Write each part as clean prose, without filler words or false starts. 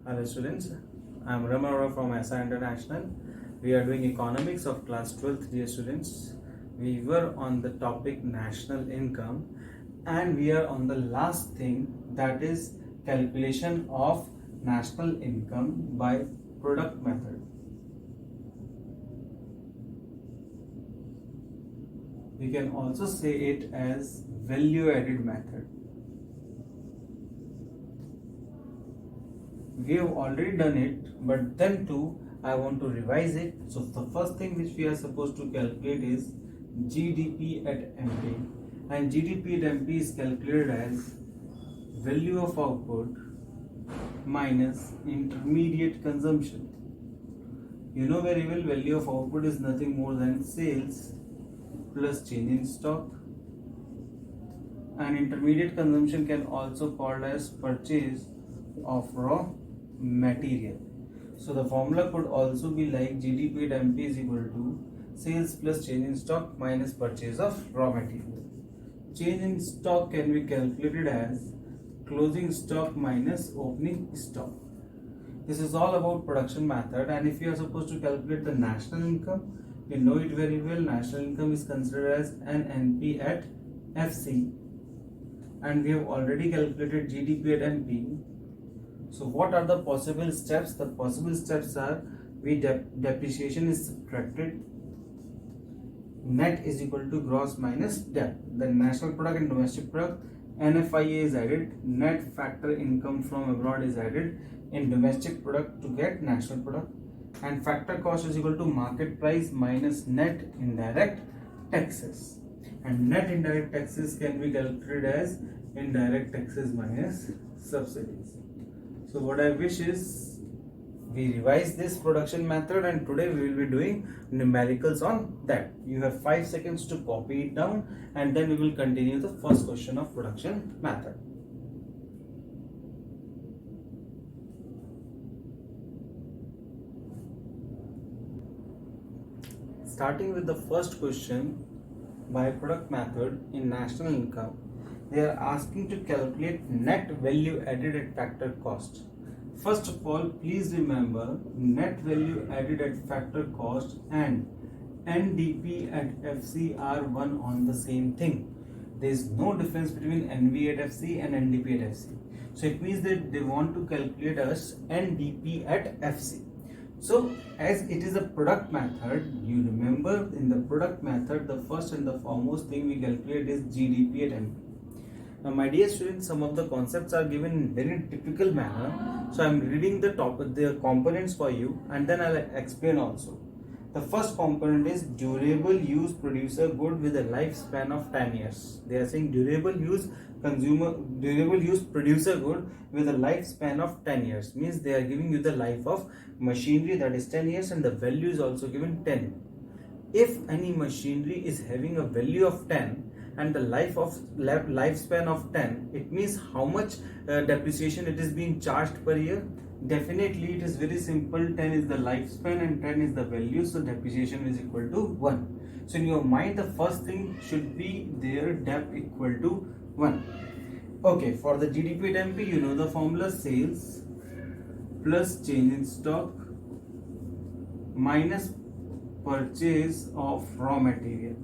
Hello students, I am Ramara from SI International. We are doing economics of class 12th, dear students. We were on the topic national income and we are on the last thing, that is calculation of national income by product method. We can also say it as value added method. We have already done it, but then too I want to revise it. So the first thing which we are supposed to calculate is GDP at MP, and GDP at MP is calculated as value of output minus intermediate consumption. You know very well value of output is nothing more than sales plus change in stock, and intermediate consumption can also called as purchase of raw material. So the formula could also be like GDP at MP is equal to sales plus change in stock minus purchase of raw material. Change in stock can be calculated as closing stock minus opening stock. This is all about production method, and if you are supposed to calculate the national income, you know it very well. National income is considered as an NP at FC, and we have already calculated GDP at MP. So what are the possible steps? The possible steps are depreciation is subtracted, net is equal to gross minus debt, then national product and domestic product, NFIA is added, net factor income from abroad is added in domestic product to get national product, and factor cost is equal to market price minus net indirect taxes, and net indirect taxes can be calculated as indirect taxes minus subsidies. So what I wish is we revise this production method, and today we will be doing numericals on that. You have 5 seconds to copy it down, and then we will continue the first question of production method. Starting with the first question, by product method in national income, they are asking to calculate net value added at factor cost. First of all, please remember net value added at factor cost and NDP at FC are one on the same thing. There is no difference between NV at FC and NDP at FC. So it means that they want to calculate us NDP at FC. So as it is a product method, you remember in the product method the first and the foremost thing we calculate is GDP at MP. Now my dear students, some of the concepts are given in very typical manner. So I am reading the components for you, and then I will explain also. The first component is durable use producer good with a lifespan of 10 years. They are saying durable use producer good with a lifespan of 10 years. Means they are giving you the life of machinery, that is 10 years, and the value is also given 10. If any machinery is having a value of 10 and the lifespan of 10, it means how much depreciation it is being charged per year. Definitely it is very simple. 10 is the lifespan and 10 is the value, so depreciation is equal to 1. So in your mind the first thing should be their dep equal to 1. Okay, for the GDP at MP, you know the formula: sales plus change in stock minus purchase of raw material.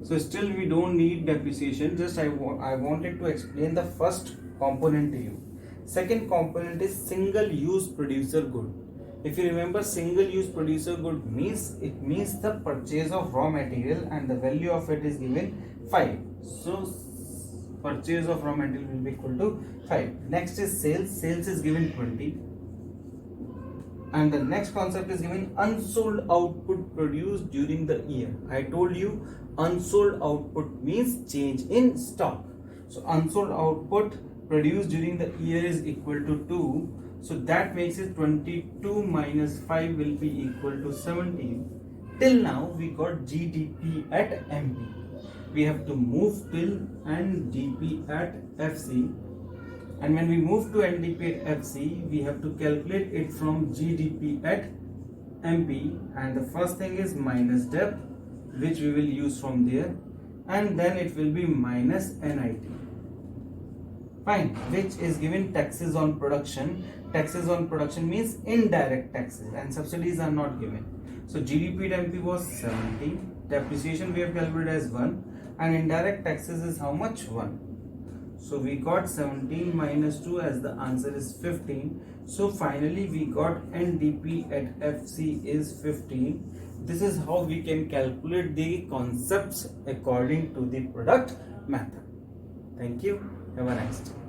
So still we don't need depreciation, just I wanted to explain the first component to you. Second component is single use producer good. If you remember, single use producer good means the purchase of raw material and the value of it is given 5. So purchase of raw material will be equal to 5. Next is sales. Sales is given 20. And the next concept is given unsold output produced during the year. I told you unsold output means change in stock. So unsold output produced during the year is equal to 2. So that makes it 22 minus 5 will be equal to 17. Till now we got GDP at MP. We have to move till NDP at FC. And when we move to NDP at FC, we have to calculate it from GDP at MP, and the first thing is minus dep, which we will use from there, and then it will be minus NIT. Fine, which is given taxes on production. Taxes on production means indirect taxes, and subsidies are not given. So GDP at MP was 17, depreciation we have calculated as 1, and indirect taxes is how much? 1. So we got 17 minus 2 as the answer is 15. So finally we got NDP at FC is 15. This is how we can calculate the concepts according to the product method. Thank you. Have a nice day.